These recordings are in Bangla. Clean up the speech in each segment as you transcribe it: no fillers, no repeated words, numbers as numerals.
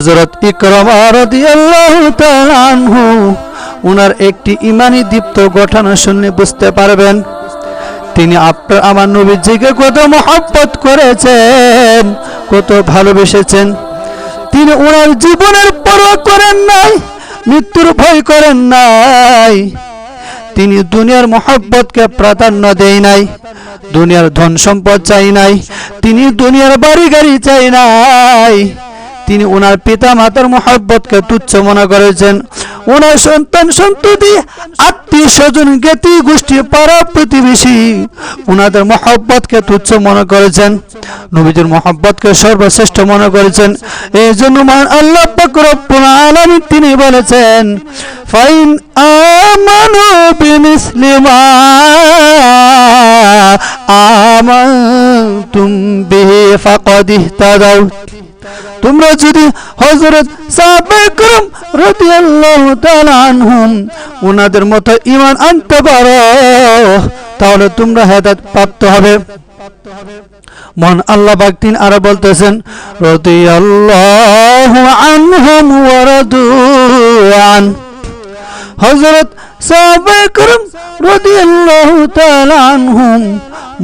হযরত ইকরামা রাদিয়াল্লাহু তাআলা আনহু উনার একটি ঈমানি দীপ্ত ঘটনা শুনলে বুঝতে পারবেন তিনি আপনার আমার নবীজিকে কত মহব্বত করেছেন, কত ভালোবেসেছেন। তিনি ওনার জীবনের পরোয়া করেন নাই, মৃত্যুর ভয় করেন নাই। তিনি দুনিয়ার মহব্বতকে প্রাধান্য দেয় নাই, দুনিয়ার ধন সম্পদ চাই নাই, তিনি দুনিয়ার বাড়ি গাড়ি চাই নাই। তিনি ওনার পিতা মাতার মহব্বতকে তুচ্ছ মনে করেছেন। ওনার সন্তান সন্ততি আত্মীয় স্বজন জ্ঞাতি গোষ্ঠী পাড়া প্রতিবেশী ওনাদের মহব্বতকে তুচ্ছ মনে করেছেন, নবীজির মহব্বতকে সর্বশ্রেষ্ঠ মনে করেছেন। এই জন্য মহান আল্লাহ পাক রব্বুল আলামিন তিনি বলেছেন ফাইন আমানু বিমিসলি মা আমানতুম বিহি ফাকাদ ইহতাদাউ। তোমরা যদি হযরত সাহাবায়ে কেরাম রাদিয়াল্লাহু তাআলা আনহুম ওনাদের মতো ঈমান আনতে পারো তাহলে তোমরা হেদায়েত প্রাপ্ত হবে। মহান আল্লাহ পাক তিনি আরো বলতেছেন রাদিয়াল্লাহু আনহুম ওয়া রাদু আন। হযরত সাহাবায়ে কেরাম রাদিয়াল্লাহু তাআলা আনহুম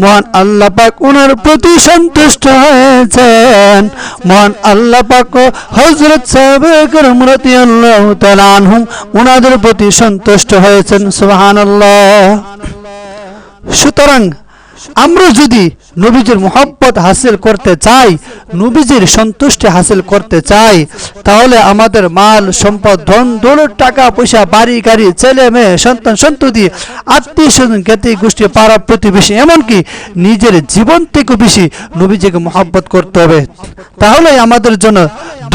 মহান আল্লাহ পাক ওনার প্রতি সন্তুষ্ট হয়েছেন। মহান আল্লাহ পাক হযরত সাহাবায়ে কেরাম রাদিয়াল্লাহু তাআলা আনহুম ওনাদের প্রতি সন্তুষ্ট হয়েছেন। সুবহানাল্লাহ। সুতরাং আমরা যদি নবীজির মহব্বত হাসিল করতে চাই, নবীজির সন্তুষ্টি হাসিল করতে চাই, তাহলে আমাদের মাল সম্পদ ধন দৌলত টাকা পয়সা বাড়ি গাড়ি ছেলে মেয়ে সন্তান সন্ততি আত্মীয় স্বজন জ্ঞাতি গোষ্ঠী পাড়া প্রতিবেশী এমনকি নিজের জীবন থেকে বেশি নবীজিকে মহব্বত করতে হবে। তাহলে আমাদের জন্য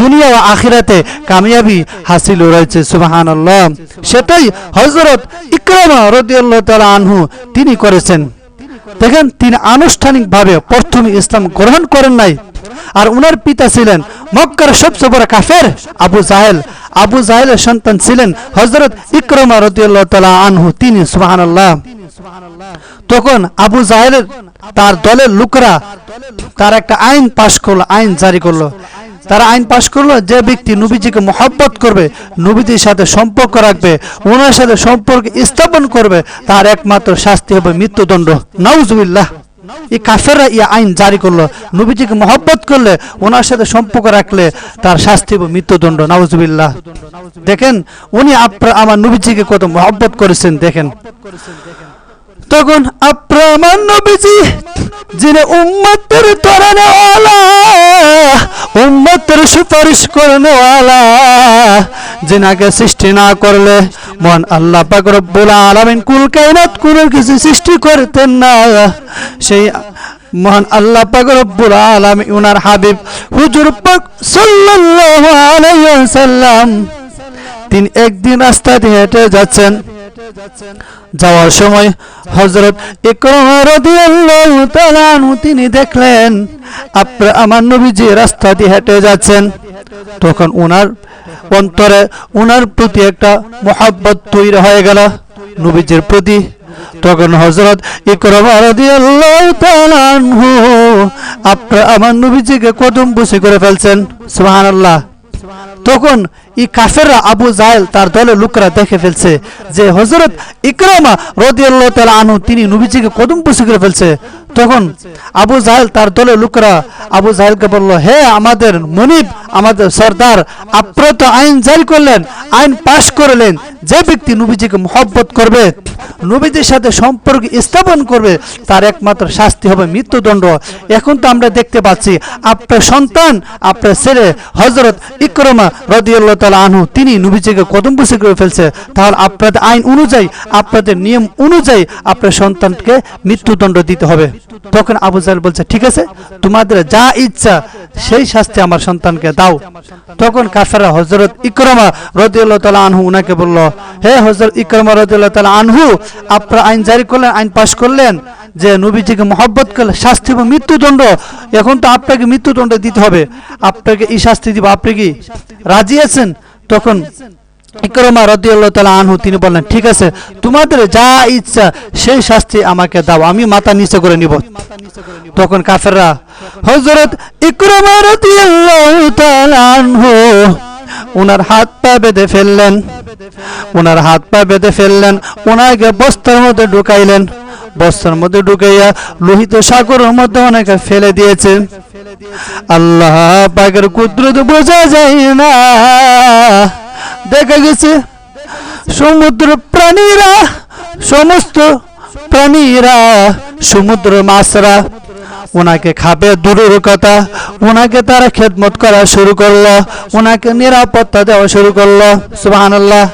দুনিয়া ও আখিরাতে কামিয়াবি হাসিল রয়েছে। সুবহানাল্লাহ। সেটাই হযরত ইকরামা রাদিয়াল্লাহু তাআলা আনহু তিনি করেছেন। দেখেন তিনি আনুষ্ঠানিকভাবে প্রথমে ইসলাম গ্রহণ করেন নাই, আর ওনার পিতা ছিলেন মক্কার সবচেয়ে বড় কাফের আবু জাহেল। আবু জাহেলের সন্তান ছিলেন হযরত ইকরামা রাদিয়াল্লাহু তাআলা আনহু তিনি। সুবহানাল্লাহ। তখন আবু জাহেলের তার দলের লোকরা তার একটা আইন পাশ করলো, আইন জারি করলো। তারা আইন পাশ করলো যে ব্যক্তি নবীজিকে মহব্বত করবে, নবীজির সাথে সম্পর্ক রাখবে, ওনার সাথে সম্পর্ক স্থাপন করবে, তার একমাত্র শাস্তি হবে মৃত্যুদণ্ড। নাউজুবিল্লাহ। এই কাফেররা এই আইন জারি করলো, নবীজিকে মহব্বত করলে ওনার সাথে সম্পর্ক রাখলে তার শাস্তি হবে মৃত্যুদণ্ড। নাউজুবিল্লাহ। দেখেন উনি আমার নবীজিকে কত মহব্বত করেছেন। দেখেন তখন আপনার আমার নবীজি যিনি উম্মতের তরানেওয়ালা, উম্মতের সুপারিশ করনেওয়ালা, যিনাকে সৃষ্টি না করলে মহান আল্লাহ পাক রব্বুল আলামিন কুল কায়নাত কোনো কিছু সৃষ্টি করতেন না। সেই মহান আল্লাহ পাক রব্বুল আলামিন ওনার হাবিব হুজুর পাক সাল্লাল্লাহু আলাইহি ওয়াসাল্লাম তিনি একদিন রাস্তা দিয়ে হেঁটে যাচ্ছেন। যাওয়ার সময় হযরত ইকরামা রাদিয়াল্লাহু তাআলা আনহু তিনি দেখলেন আপনার আমার নবীজি রাস্তা দিয়ে হেঁটে যাচ্ছেন। তখন ওনার অন্তরে ওনার প্রতি একটা মহব্বত তৈরি হয়ে গেল নবীজির প্রতি। তখন হযরত ইকরামা রাদিয়াল্লাহু তাআলা আনহু আপনার আমার নবীজিকে কদম বুসি করে ফেলছেন। সুবহানাল্লাহ। তখন এই কাফেররা আবু জাহেল তার দলের লোকরা দেখে ফেলছে যে হযরত ইকরামা রাদিয়াল্লাহু তাআলা আনহু তিনি নবীজিকে কদম বুসি করে ফেলছে। তখন আবু জাহেল তার দলের লোকরা আবু জাহেলকে বলল, হে আমাদের মনিব, আমাদের সরদার, আপনারা তো আইন জারি করলেন, আইন পাশ করলেন, যে ব্যক্তি নবীজিকে মহব্বত করবে, নবীজির সাথে সম্পর্ক স্থাপন করবে, তার একমাত্র শাস্তি হবে মৃত্যুদণ্ড। এখন তো আমরা দেখতে পাচ্ছি আপনার সন্তান, আপনার ছেলে হযরত ইকরামা রাদিয়াল্লাহু তাআলা আনহু তিনি নবীজিকে কদম বুসি করে ফেলছে। তাহলে আপনাদের আইন অনুযায়ী, আপনাদের নিয়ম অনুযায়ী আপনার সন্তানকে মৃত্যুদণ্ড দিতে হবে। তখন আবু জাহেল বলছে, ঠিক আছে, তোমাদের যা ইচ্ছা সেই শাস্তি আমার সন্তানকে দাও। তখন কাফেররা হযরত ইকরামা রাদিয়াল্লাহু তাআলা আনহু উনাকে বলল, হে হযরত ইকরামা রাদিয়াল্লাহু তাআলা আনহু, আপনারা আইন জারি করলেন, আইন পাশ করলেন যে নবীজিকে মহব্বত করলে শাস্তি হবে মৃত্যুদণ্ড। এখন তো আপনাকে মৃত্যুদণ্ড দিতে হবে, আপনাকে এই শাস্তি দিব, আপনি কি রাজি আছেন? তখন ইকরামা রাদিয়াল্লাহু তাআলা আনহু তিনি বললেন, ঠিক আছে, তোমাদের যা ইচ্ছা সেই শাস্তি আমাকে দাও, আমি মাথা নিচে করে নিব। তখন কাফেররা হযরত ইকরামা রাদিয়াল্লাহু তাআলা আনহু ওনার হাত পা বেঁধে ফেললেন, ওনাকে বস্তার মধ্যে ঢুকাইলেন, বস্তার মধ্যে ঢুকাইয়া লোহিত সাগরের মধ্যে ওনাকে ফেলে দিয়েছে। আল্লাহ পাকের কুদরত বোঝা যায় না। দেখা গেছে সমুদ্র প্রাণীরা, সমস্ত প্রাণীরা, সমুদ্র মাছরা ওনাকে খাবে দূরের কথা, ওনাকে তারা খেদমত করা শুরু করলো, ওনাকে নিরাপত্তা দেওয়া শুরু করলো। সুবহানাল্লাহ।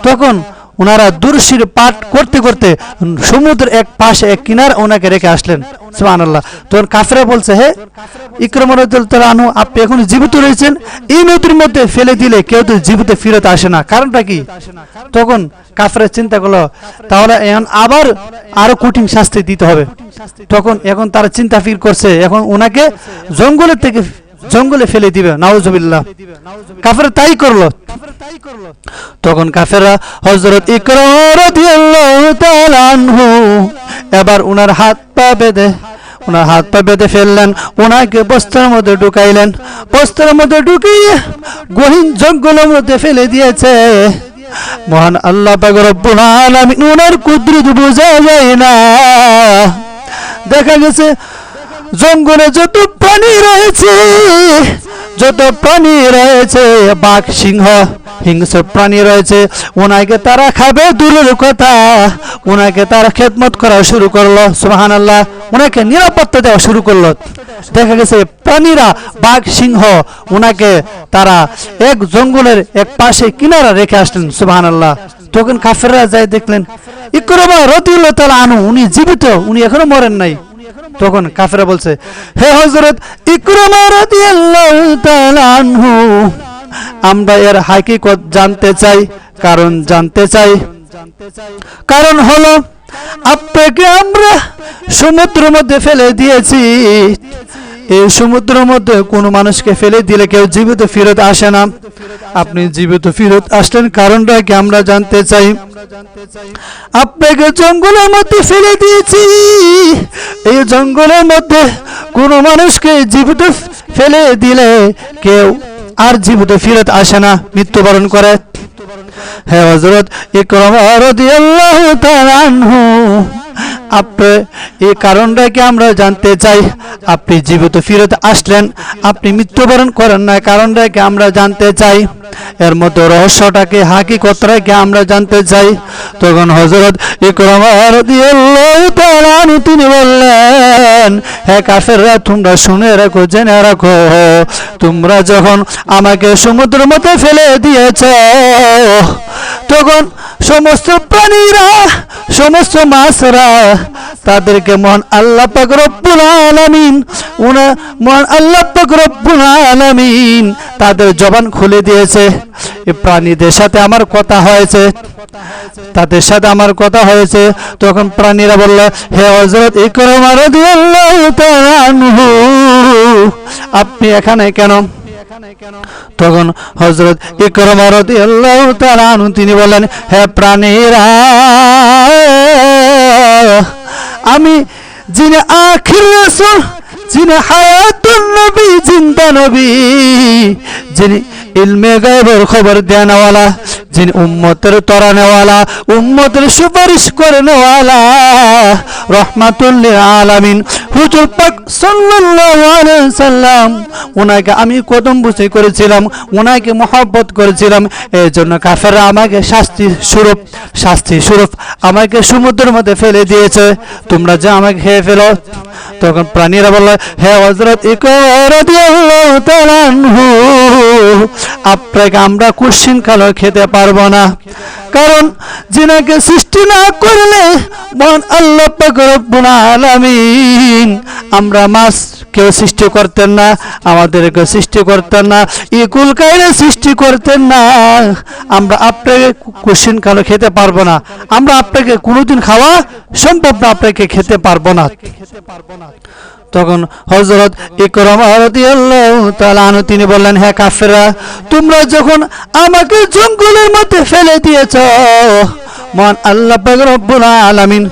তখন ওনারা দুরশির পাঠ করতে করতে সমুদ্রের এক পাশে এক কিনার ওনাকে রেখে আসলেন। সুবহানাল্লাহ। তখন কাফেররা বলছে, হে ইকরামা রাদিয়াল্লাহু তাআলা আনহু, আপনি এখন জীবিত রয়েছেন, এই নদীর মধ্যে ফেলে দিলে কেউ তো জীবিত ফিরত আসে না, কারণটা কি? তখন কাফেররা চিন্তা করলো তাহলে এখন আবার আরো কঠিন শাস্তি দিতে হবে। তখন এখন তারা চিন্তা ফির করছে এখন ওনাকে জঙ্গলে ফেলে দিবে। নাউজুবিল্লাহ। কাফেররা তাই করলো। তখন কাফেররা হযরত ইকরামা রাদিয়াল্লাহু তাআলা আনহু এবার ওনার হাত পা বেঁধে ফেললেন, ওনাকে বস্তার মধ্যে ঢুকাইলেন, বস্তার মধ্যে ঢুকিয়ে গহীন জঙ্গলের মধ্যে ফেলে দিয়েছে। মহান আল্লাহ পাক রব্বুল আলামিন ওনার কুদরত বোঝা যায় না। দেখা গেছে জঙ্গলে যত প্রাণী রয়েছে, বাঘ, সিংহ, হিংস্র প্রাণী রয়েছে, ওনাকে তারা খাবে দূরের কথা, ওনাকে তারা খেদমত করা শুরু করলো। সুবহানাল্লাহ। ওনাকে নিরাপত্তা দেওয়া শুরু করলো। দেখা গেছে প্রাণীরা, বাঘ, সিংহ ওনাকে তারা এক জঙ্গলের এক পাশে কিনারা রেখে আসলেন। সুবহানাল্লাহ। তখন কাফেররা যায় দেখলেন ইকরামা রাদিয়াল্লাহু তাআলা আনহু উনি জীবিত, উনি এখনো মরেন নাই। তখন কাফেররা বলছে, হে হযরত ইকরামা রাদিয়াল্লাহু তাআলা আনহু, আমরা এর হাকিকত জানতে চাই। কারণ হলো আপনাকে আমরা সমুদ্রের মধ্যে ফেলে দিয়েছি, এই সমুদ্রের মধ্যে কোনো মানুষকে ফেলে দিলে কেউ জীবিত ফিরত আসে না, আপনি জীবিত ফিরত আসলেন কারণটা কি আমরা জানতে চাই। আপনাকে জঙ্গলের মধ্যে ফেলে দিয়েছি, এই জঙ্গলের মধ্যে কোনো মানুষকে জীবিত ফেলে দিলে কেউ আর জীবিত ফিরত আসে না, মৃত্যুবরণ করে। হে হযরত ইকরামা রাদিয়াল্লাহু তাআলা আনহু, আপনি এই কারণটাকে আমরা জানতে চাই। আপনি জীবিত ফিরত আসলেন, আপনি মৃত্যুবরণ করেন না, কারণটাকে আমরা জানতে চাই। এর মধ্যে রহস্যটাকে, হাকিকতটাকে আমরা জানতে চাই। তখন হযরত ইকরামা রাদিয়াল্লাহু তাআলা আনহু তিনি বললেন, হে কাফেররা, তোমরা শুনে রাখো, জেনে রাখো, তোমরা যখন আমাকে সমুদ্রের মধ্যে ফেলে দিয়েছ, তখন সমস্ত প্রাণীরা, সমস্ত মাছরা, তাদেরকে মহান আল্লাহ পাক রব্বুল আলামিন তাদের জবান খুলে দিয়েছে। এই প্রাণীদের সাথে আমার কথা হয়েছে, তখন প্রাণীরা বলল, হে হযরত ইকরামা রাদিয়াল্লাহু তাআলা আনহু, আপনি এখানে কেন? তখন হযরত ইকরামা রাদিয়াল্লাহু তাআলা আনহু তিনি বলেন, হে প্রাণীরা, আমি যিনি আখির রাসূল, যিনি হায়াতুন নবী, জিন্দা নবী, যিনি ইলমে গায়বের খবর দেওয়ালা, যিনি উম্মতের তরানেওয়ালা, উম্মতের সুপারিশ করেনেওয়ালা, রহমাতুল লিল আলামিন হুজুর পাক সাল্লাল্লাহু আলাইহি সাল্লাম, ওনাকে আমি কদম বুঝে করেছিলাম, ওনাকে মহব্বত করেছিলাম। এই জন্য কাফেররা আমাকে শাস্তি স্বরূপ আমাকে সমুদ্রের মধ্যে ফেলে দিয়েছে, তোমরা যে আমাকে খেয়ে ফেলো। তখন প্রাণীরা বলল, হে হযরত ইকরামা রাদিয়াল্লাহু তাআলা আনহু, আপনাকে আমরা কুরসিন কালো খেতে পারবো না, কারণ যিনাকে সৃষ্টি না করলে মহান আল্লাহ পাক রব্বুল আলামিন, আমরা মাছ কেউ সৃষ্টি করতেন না, আমাদেরকে সৃষ্টি করতেন না, ইকুল কায়রে সৃষ্টি করতেন না, আমরা আপনাকে কুরসিন কালো খেতে পারবো না, আমরা আপনাকে কোনোদিন খাওয়া সম্ভব না, আপনাকে খেতে পারবো না। তখন হযরত ইকরামা রাদিয়াল্লাহু তাআলা আনহু তিনি বললেন, হে কাফেররা, তোমরা যখন আমাকে জঙ্গলের মধ্যে ফেলে দিয়েছ, মহান আল্লাহ পাক রব্বুল আলামিন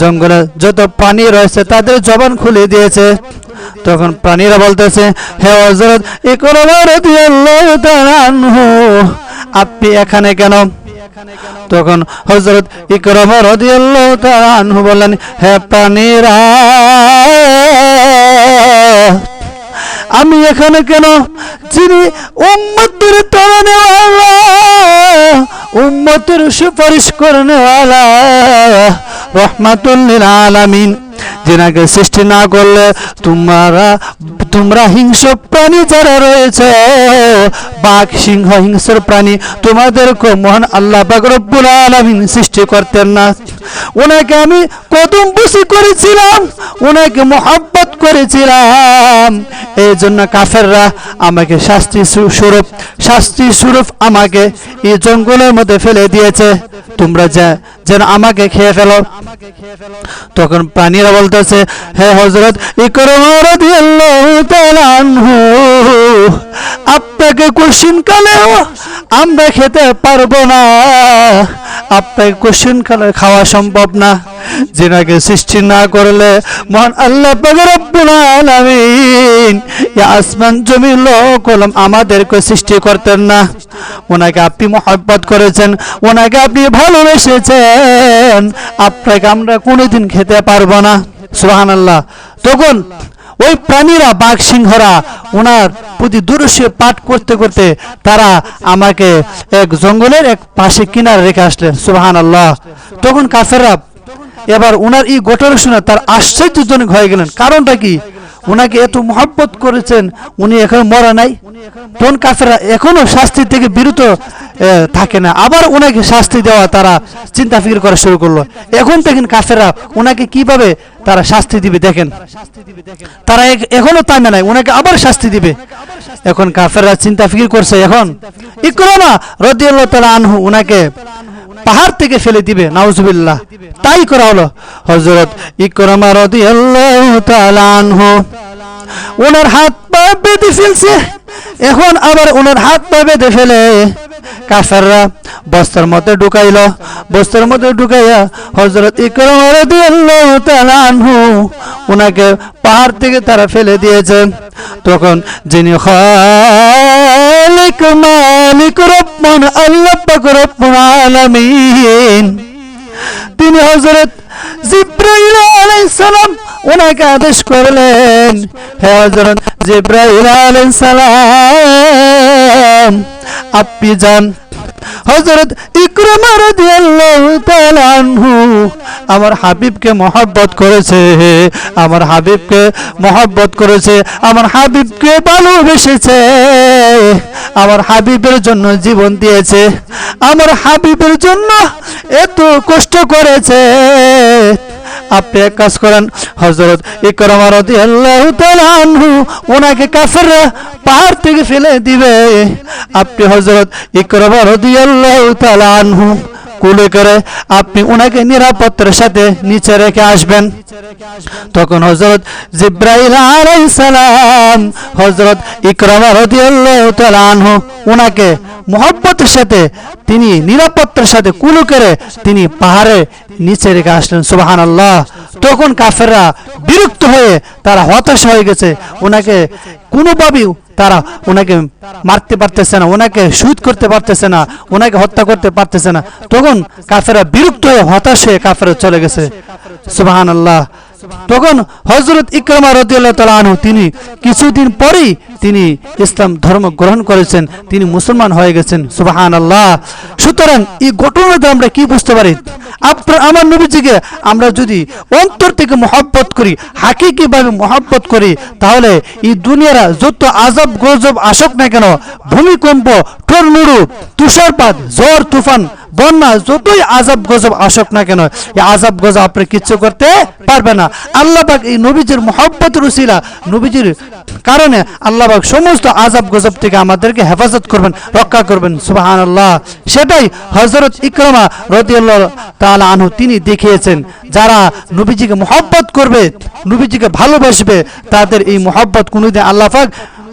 জঙ্গলে যত প্রাণী রয়েছে তাদের জবান খুলে দিয়েছে। তখন প্রাণীরা বলতেছে, হে হযরত ইকরামা রাদিয়াল্লাহু তাআলা আনহু, আপনি এখানে কেন? তখন হযরত ইকরামা রাদিয়াল্লাহু তাআলা আনহু বললেন, হে প্রাণীরা, আমি এখানে কেন? যিনি উম্মতের তাড়ানেওয়ালা, উম্মতের সুপারিশ করনেওয়ালা, রহমাতুল লিল আলামিন, যিনাকে সৃষ্টি না করলে তোমরা হিংস্র প্রাণী যারা রয়েছে, বাঘ সিংহ হিংস্র প্রাণী, তোমাদেরকে মহান আল্লাহ পাক রব্বুল আলামিন সৃষ্টি করতেন না। ওনাকে আমি কদম বুসি করেছিলাম, ওনাকে মহব্বত করেছিলাম, এই জন্য কাফেররা আমাকে শাস্তি স্বরূপ আমাকে এই জঙ্গলের মধ্যে ফেলে দিয়েছে, তোমরা যেন আমাকে খেয়ে ফেলো। তখন প্রাণীরা বলতেছে, হে হযরত ইকরামা রাদিয়াল্লাহু তাআলা আনহু, আপনাকে কোশ্চিন কালেও আমরা খেতে পারবো না, আপনাকে কোশ্চিন কালে খাওয়া সম্ভব না। যিনাকে সৃষ্টি না করলে মহান আল্লাহ পাক রব্বুল আলামিন আসমান জমিন লৌহ কলম আমাদেরকে সৃষ্টি করতেন না। ওনাকে আপনি মহব্বত করেছেন, ওনাকে আপনি ভালোবেসেছেন, আপনাকে আমরা কোনোদিন খেতে পারবো না। সুবহানাল্লাহ। তখন ওই প্রাণীরা, বাঘ সিংহরা ওনার প্রতি দুরূহ পাঠ করতে করতে তারা আমাকে এক জঙ্গলের এক পাশে কিনারে রেখে আসলেন। সুবহানাল্লাহ। তখন কাফেররা এবার ওনার এই ঘটনা শুনে তার আশ্চর্যজনক হয়ে গেলেন। কারণটা কি? ওনাকে এত মহব্বত করেছেন, উনি এখন মরা নাই। তখন কাফেররা এখনো শাস্তি থেকে বিরত থাকে না, আবার ওনাকে শাস্তি দেওয়া তারা চিন্তা ফিকির করা শুরু করলো। এখন দেখেন কাফেররা ওনাকে কিভাবে তারা শাস্তি দিবে, দেখেন তারা এখনো থামে নাই, ওনাকে আবার শাস্তি দিবে। এখন কাফেররা চিন্তা ফিকির করছে, এখন ইকরামা রাদিয়াল্লাহু তাআলা আনহু ওনাকে পাহাড় থেকে ফেলে দিবে। নাউজুবিল্লাহ। তাই করা হলো। হযরত ইকরামা রাদিয়াল্লাহু তাআলা আনহু ওনার হাত পা বেঁধে ফেলছে। এখন আবার ওনার হাত পা বেঁধে ফেলে কাফেররা বস্তার মধ্যে ঢুকাইল। বস্তার মধ্যে ঢুকাইয়া হযরত ইকরামা রাদিয়াল্লাহু তাআলা আনহু ওনাকে পাহাড় থেকে তারা ফেলে দিয়েছে। তখন যিনি খালিক মালিক রব্বুল আল্লাহ পাক রব্বুল আলামিন, তিনি হযরত জিবরাইল আলাইহিস সালাম ওনাকে আদেশ করলেন, হে হযরত জিবরাইল আলাইহিস সালাম, আপনি যান। হযরত ইকরামা রাদিয়াল্লাহু তাআলা আনহু আমার হাবিবকে মহব্বত করেছে, আমার হাবিবকে মহব্বত করেছে, আমার হাবিবকে ভালোবেসেছে, আমার হাবিবের জন্য জীবন দিয়েছে, আমার হাবিবের জন্য এত কষ্ট করেছে। আপনি এক কাজ করেন, হযরত ইকরামা রাদিয়াল্লাহু তাআলা আনহু ওনাকে কাফেররা পাহাড় থেকে ফেলে দিবে, আপনি হযরত ইকরামা রাদিয়াল্লাহু তাআলা আনহু কোলে করে আপনি ওনাকে নিরাপত্তার সাথে নিচে রেখে আসবেন। তখন হযরত জিবরাইল আলাইহিস সালাম হযরত ইকরামা রাদিয়াল্লাহু তাআলা আনহু ওনাকে মহব্বতের সাথে তিনি নিরাপত্তার সাথে কুলে করে তিনি পাহাড়ে নিচে রেখে আসলেন। সুবহানাল্লাহ। তখন কাফেররা বিরক্ত হয়ে তারা হতাশ হয়ে গেছে, ওনাকে কোনোভাবেই তারা ওনাকে মারতে পারতেছে না, ওনাকে শহীদ করতে পারতেছে না, ওনাকে হত্যা করতে পারতেছে না। তখন কাফেররা বিরক্ত হয়ে হতাশ হয়ে কাফেররা চলে গেছে। সুবহানাল্লাহ। তখন হযরত ইকরামা রাদিয়াল্লাহু তাআলা আনহু তিনি কিছুদিন পরেই তিনি ইসলাম ধর্ম গ্রহণ করেছেন, তিনি মুসলমান হয়ে গেছেন। সুবহানাল্লাহ। সুতরাং এই ঘটনাতে আমরা কি বুঝতে পারি? আমার নবীজিকে আমরা যদি অন্তর থেকে মহব্বত করি, হাকিকিভাবে মহব্বত করি, তাহলে এই দুনিয়ার যত আযাব গজব আসুক না কেন, ভূমিকম্প, টর্নেডো, তুষারপাত, ঝড় তুফান, বন্যা যতই আযাব গজব আসুক না কেন, এই আযাব গজব আপনি কিচ্ছু করতে পারবে না। আল্লাহ পাক এই নবীজির মুহাব্বতের উসিলা, নবীজির কারণে আল্লাহ পাক সমস্ত আযাব গজব থেকে আমাদেরকে হেফাজত করবেন, রক্ষা করবেন। সুবহানাল্লাহ। সেটাই হযরত ইকরামা রাদিয়াল্লাহু তাআলা আনহু তিনি দেখিয়েছেন, যারা নবীজিকে মুহাব্বত করবে, নবীজিকে ভালোবাসবে, তাদের এই মুহাব্বত কোনোদিন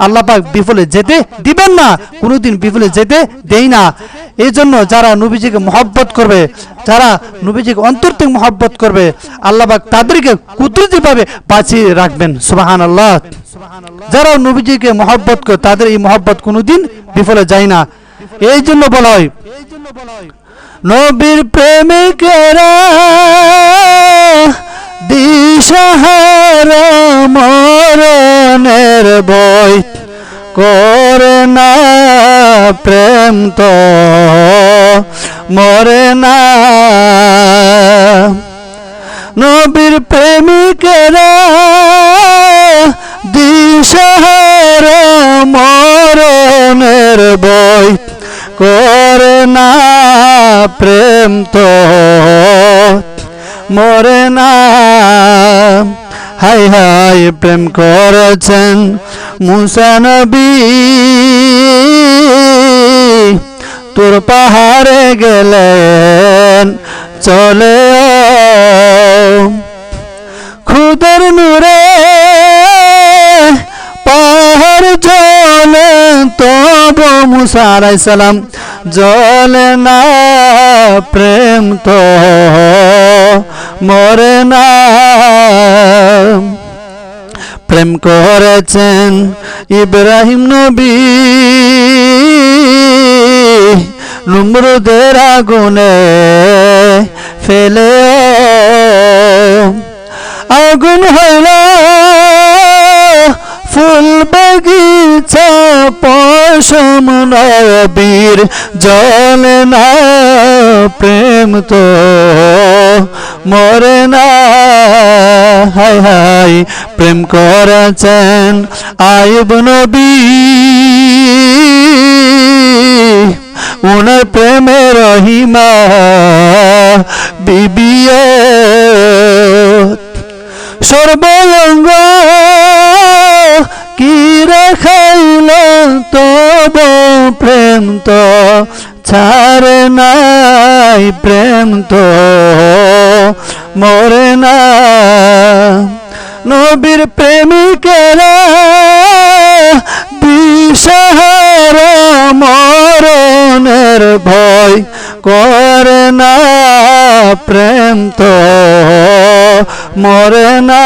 আল্লাহ পাক বিফলে যেতে দিবেন না, কোনোদিন বিফলে যেতে দেই না। এই জন্য যারা নবীজিকে মুহাব্বত করবে, যারা নবীজিকে অন্তর থেকে মুহাব্বত করবে, আল্লাহ পাক তাদেরকে কুদরতিভাবে বাঁচিয়ে রাখবেন। সুবহানাল্লাহ। যারা নবীজিকে মুহাব্বত করে তাদের এই মুহাব্বত কোনোদিন বিফলে যায় না। এই জন্য বলা হয়, নবীর প্রেমিকেরা দিশাহারা মরণের ভয় করে না, প্রেম তো মরে না। নবীর প্রেমিকেরা দিশাহারা মরণের ভয় করে না, প্রেম তো মরে না। হাই হাই প্রেম করেছেন মুসা নবী, তোর পাহাড়ে গেলেন চলে খুদের নূরে, পাহাড় জ্বলে তবু মুসা আলাইহিস সালাম জ্বলে না, প্রেম তো মরে না। প্রেম করেছেন ইব্রাহিম নবী, নমরুদের আগুনে ফেলে আগুন হইল ফুল বাগিচা, পশম নবীর জ্বলে না, প্রেম তো মরে না। হাই হাই প্রেম করেছেন আইয়ুব নবী, উনার প্রেমে রহিমা বিবি সর্বঙ্গ কি রাখাইল, তব প্রেম তো ছাড়ে নাই, প্রেম তো মরে না। নবীর প্রেমিকেরা দিশাহারা মরণের ভয় করে না, প্রেম তো মরে না।